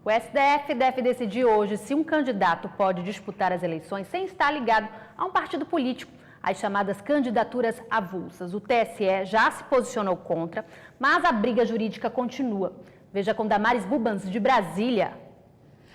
O STF deve decidir hoje se um candidato pode disputar as eleições sem estar ligado a um partido político, as chamadas candidaturas avulsas. O TSE já se posicionou contra, mas a briga jurídica continua. Veja com Damares Bubans, de Brasília.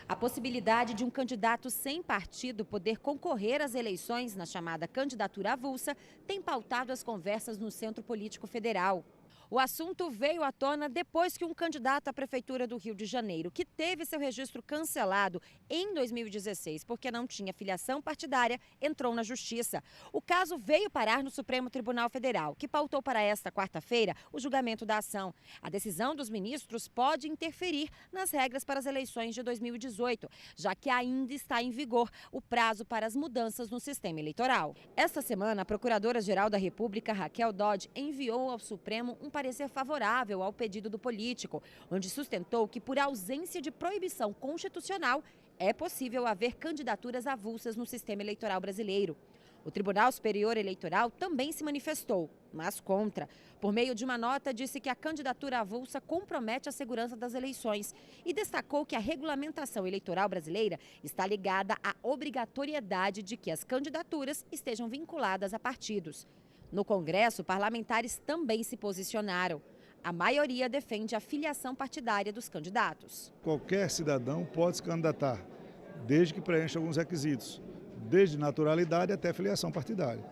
A possibilidade de um candidato sem partido poder concorrer às eleições na chamada candidatura avulsa tem pautado as conversas no Centro Político Federal. O assunto veio à tona depois que um candidato à Prefeitura do Rio de Janeiro, que teve seu registro cancelado em 2016 porque não tinha filiação partidária, entrou na Justiça. O caso veio parar no Supremo Tribunal Federal, que pautou para esta quarta-feira o julgamento da ação. A decisão dos ministros pode interferir nas regras para as eleições de 2018, já que ainda está em vigor o prazo para as mudanças no sistema eleitoral. Esta semana, a Procuradora-Geral da República, Raquel Dodge, enviou ao Supremo um parecer favorável ao pedido do político, onde sustentou que, por ausência de proibição constitucional, é possível haver candidaturas avulsas no sistema eleitoral brasileiro. O Tribunal Superior Eleitoral também se manifestou, mas contra. Por meio de uma nota, disse que a candidatura avulsa compromete a segurança das eleições e destacou que a regulamentação eleitoral brasileira está ligada à obrigatoriedade de que as candidaturas estejam vinculadas a partidos. No Congresso, parlamentares também se posicionaram. A maioria defende a filiação partidária dos candidatos. Qualquer cidadão pode se candidatar, desde que preencha alguns requisitos, desde naturalidade até filiação partidária.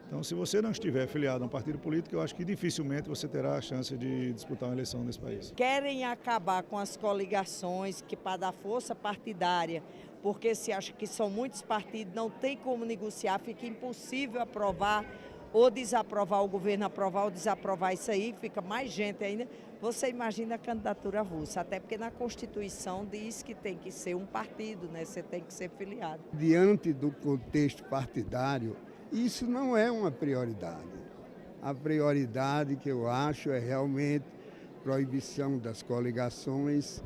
Então, se você não estiver filiado a um partido político, eu acho que dificilmente você terá a chance de disputar uma eleição nesse país. Querem acabar com as coligações que para dar força partidária, porque se acha que são muitos partidos, não tem como negociar, fica impossível aprovar ou desaprovar o governo, aprovar ou desaprovar isso aí, fica mais gente ainda. Você imagina a candidatura avulsa, até porque na Constituição diz que tem que ser um partido, né? Você tem que ser filiado. Diante do contexto partidário, isso não é uma prioridade. A prioridade que eu acho é realmente proibição das coligações,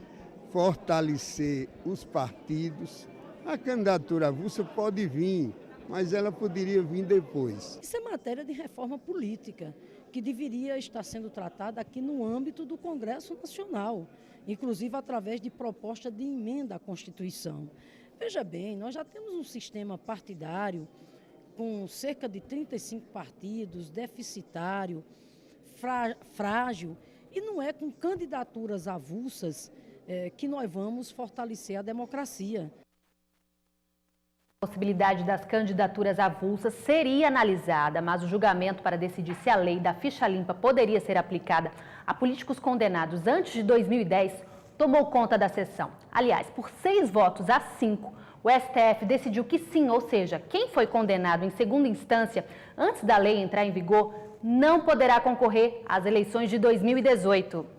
fortalecer os partidos. A candidatura avulsa pode vir, mas ela poderia vir depois. Isso é matéria de reforma política, que deveria estar sendo tratada aqui no âmbito do Congresso Nacional, inclusive através de proposta de emenda à Constituição. Veja bem, nós já temos um sistema partidário com cerca de 35 partidos, deficitário, frágil, e não é com candidaturas avulsas que nós vamos fortalecer a democracia. A possibilidade das candidaturas avulsas seria analisada, mas o julgamento para decidir se a lei da ficha limpa poderia ser aplicada a políticos condenados antes de 2010 tomou conta da sessão. Aliás, por 6 votos a 5, o STF decidiu que sim, ou seja, quem foi condenado em segunda instância antes da lei entrar em vigor não poderá concorrer às eleições de 2018.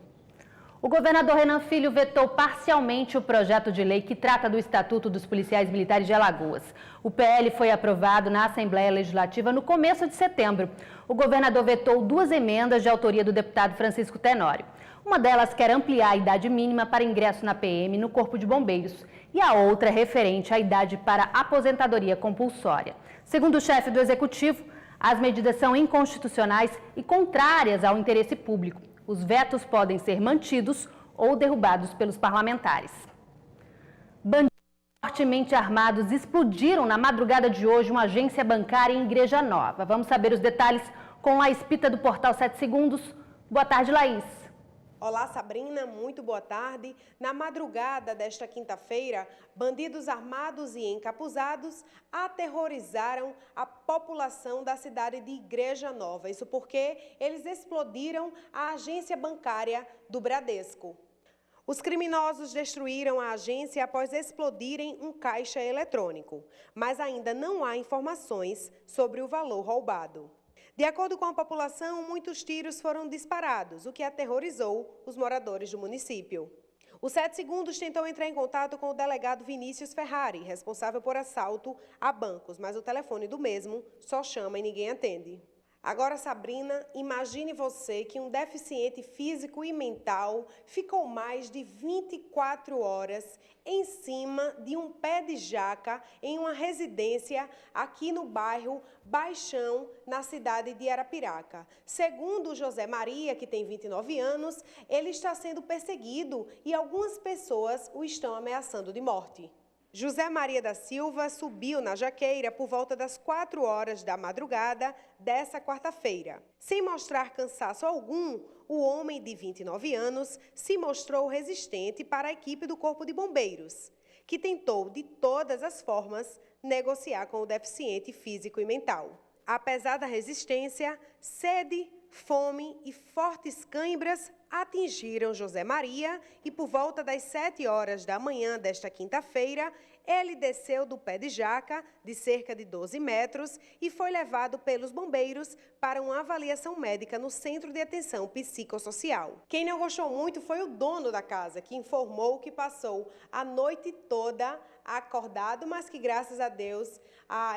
O governador Renan Filho vetou parcialmente o projeto de lei que trata do Estatuto dos Policiais Militares de Alagoas. O PL foi aprovado na Assembleia Legislativa no começo de setembro. O governador vetou 2 emendas de autoria do deputado Francisco Tenório. Uma delas quer ampliar a idade mínima para ingresso na PM no Corpo de Bombeiros e a outra é referente à idade para aposentadoria compulsória. Segundo o chefe do Executivo, as medidas são inconstitucionais e contrárias ao interesse público. Os vetos podem ser mantidos ou derrubados pelos parlamentares. Bandidos fortemente armados explodiram na madrugada de hoje uma agência bancária em Igreja Nova. Vamos saber os detalhes com a Espita do Portal 7 Segundos. Boa tarde, Laís. Olá, Sabrina, muito boa tarde. Na madrugada desta quinta-feira, bandidos armados e encapuzados aterrorizaram a população da cidade de Igreja Nova. Isso porque eles explodiram a agência bancária do Bradesco. Os criminosos destruíram a agência após explodirem um caixa eletrônico, mas ainda não há informações sobre o valor roubado. De acordo com a população, muitos tiros foram disparados, o que aterrorizou os moradores do município. O 7 Segundos tentou entrar em contato com o delegado Vinícius Ferrari, responsável por assalto a bancos, mas o telefone do mesmo só chama e ninguém atende. Agora, Sabrina, imagine você que um deficiente físico e mental ficou mais de 24 horas em cima de um pé de jaca em uma residência aqui no bairro Baixão, na cidade de Arapiraca. Segundo José Maria, que tem 29 anos, ele está sendo perseguido e algumas pessoas o estão ameaçando de morte. José Maria da Silva subiu na jaqueira por volta das 4 horas da madrugada dessa quarta-feira. Sem mostrar cansaço algum, o homem de 29 anos se mostrou resistente para a equipe do Corpo de Bombeiros, que tentou de todas as formas negociar com o deficiente físico e mental. Apesar da resistência, sede, fome e fortes cãibras atingiram José Maria e por volta das 7 horas da manhã desta quinta-feira, ele desceu do pé de jaca de cerca de 12 metros e foi levado pelos bombeiros para uma avaliação médica no Centro de Atenção Psicossocial. Quem não gostou muito foi o dono da casa, que informou que passou a noite toda acordado, mas que graças a Deus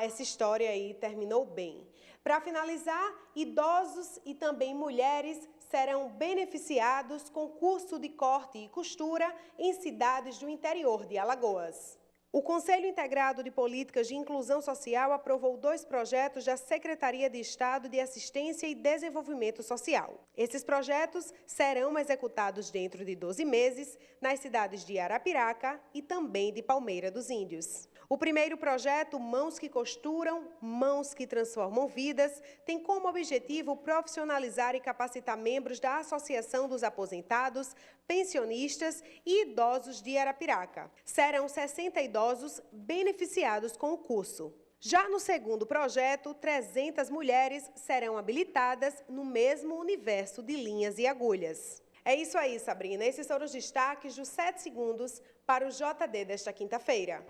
essa história aí terminou bem. Para finalizar, idosos e também mulheres serão beneficiados com curso de corte e costura em cidades do interior de Alagoas. O Conselho Integrado de Políticas de Inclusão Social aprovou 2 projetos da Secretaria de Estado de Assistência e Desenvolvimento Social. Esses projetos serão executados dentro de 12 meses nas cidades de Arapiraca e também de Palmeira dos Índios. O primeiro projeto, Mãos que Costuram, Mãos que Transformam Vidas, tem como objetivo profissionalizar e capacitar membros da Associação dos Aposentados, Pensionistas e Idosos de Arapiraca. Serão 60 idosos beneficiados com o curso. Já no segundo projeto, 300 mulheres serão habilitadas no mesmo universo de linhas e agulhas. É isso aí, Sabrina. Esses foram os destaques dos 7 segundos para o JD desta quinta-feira.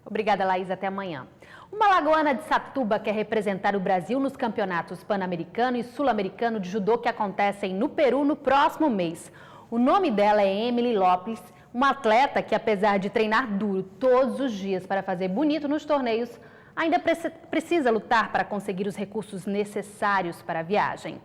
Obrigada, Laís. Até amanhã. Uma alagoana de Satuba quer representar o Brasil nos campeonatos pan-americano e sul-americano de judô que acontecem no Peru no próximo mês. O nome dela é Emily Lopes, uma atleta que, apesar de treinar duro todos os dias para fazer bonito nos torneios, ainda precisa lutar para conseguir os recursos necessários para a viagem.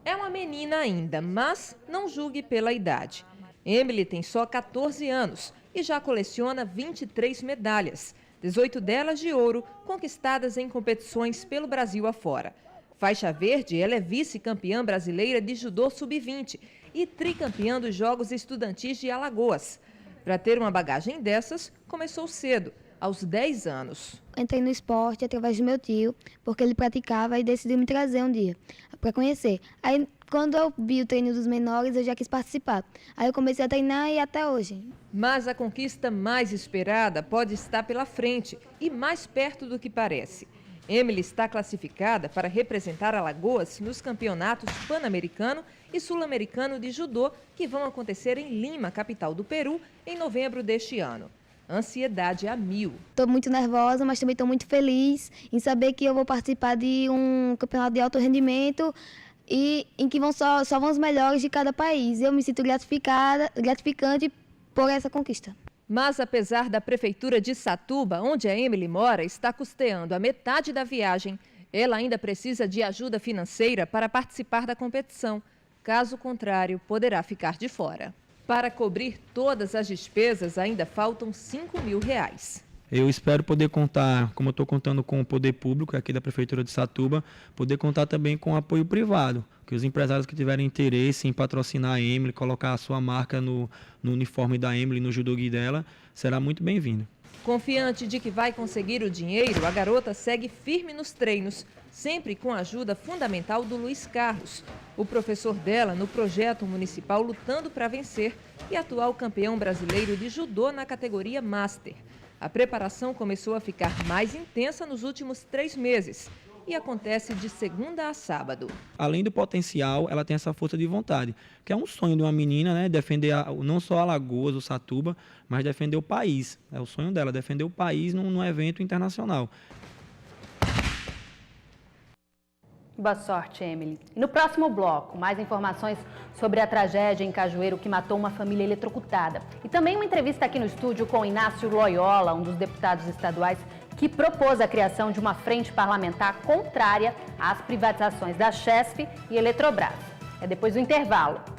É uma menina ainda, mas não julgue pela idade. Emily tem só 14 anos e já coleciona 23 medalhas, 18 delas de ouro, conquistadas em competições pelo Brasil afora. Faixa verde, ela é vice-campeã brasileira de judô sub-20 e tricampeã dos Jogos Estudantis de Alagoas. Para ter uma bagagem dessas, começou cedo, aos 10 anos. Entrei no esporte através do meu tio, porque ele praticava e decidiu me trazer um dia para conhecer. Aí, quando eu vi o treino dos menores, eu já quis participar. Aí eu comecei a treinar e até hoje. Mas a conquista mais esperada pode estar pela frente e mais perto do que parece. Emily está classificada para representar Alagoas nos campeonatos pan-americano e sul-americano de judô que vão acontecer em Lima, capital do Peru, em novembro deste ano. Ansiedade a 1000. Estou muito nervosa, mas também estou muito feliz em saber que eu vou participar de um campeonato de alto rendimento e em que só vão os melhores de cada país. Eu me sinto gratificante por essa conquista. Mas apesar da prefeitura de Satuba, onde a Emily mora, está custeando a metade da viagem, ela ainda precisa de ajuda financeira para participar da competição. Caso contrário, poderá ficar de fora. Para cobrir todas as despesas, ainda faltam R$5.000. Eu espero poder contar, como eu estou contando com o poder público aqui da Prefeitura de Satuba, poder contar também com apoio privado, que os empresários que tiverem interesse em patrocinar a Emily, colocar a sua marca no uniforme da Emily, no judogi dela, será muito bem-vindo. Confiante de que vai conseguir o dinheiro, a garota segue firme nos treinos, sempre com a ajuda fundamental do Luiz Carlos, o professor dela no projeto municipal Lutando para Vencer e atual campeão brasileiro de judô na categoria Master. A preparação começou a ficar mais intensa nos últimos 3 meses e acontece de segunda a sábado. Além do potencial, ela tem essa força de vontade, que é um sonho de uma menina, né? Defender não só Alagoas, o Satuba, mas defender o país. É o sonho dela, defender o país num evento internacional. Boa sorte, Emily. E no próximo bloco, mais informações sobre a tragédia em Cajueiro que matou uma família eletrocutada. E também uma entrevista aqui no estúdio com Inácio Loyola, um dos deputados estaduais que propôs a criação de uma frente parlamentar contrária às privatizações da Chesf e Eletrobras. É depois do intervalo.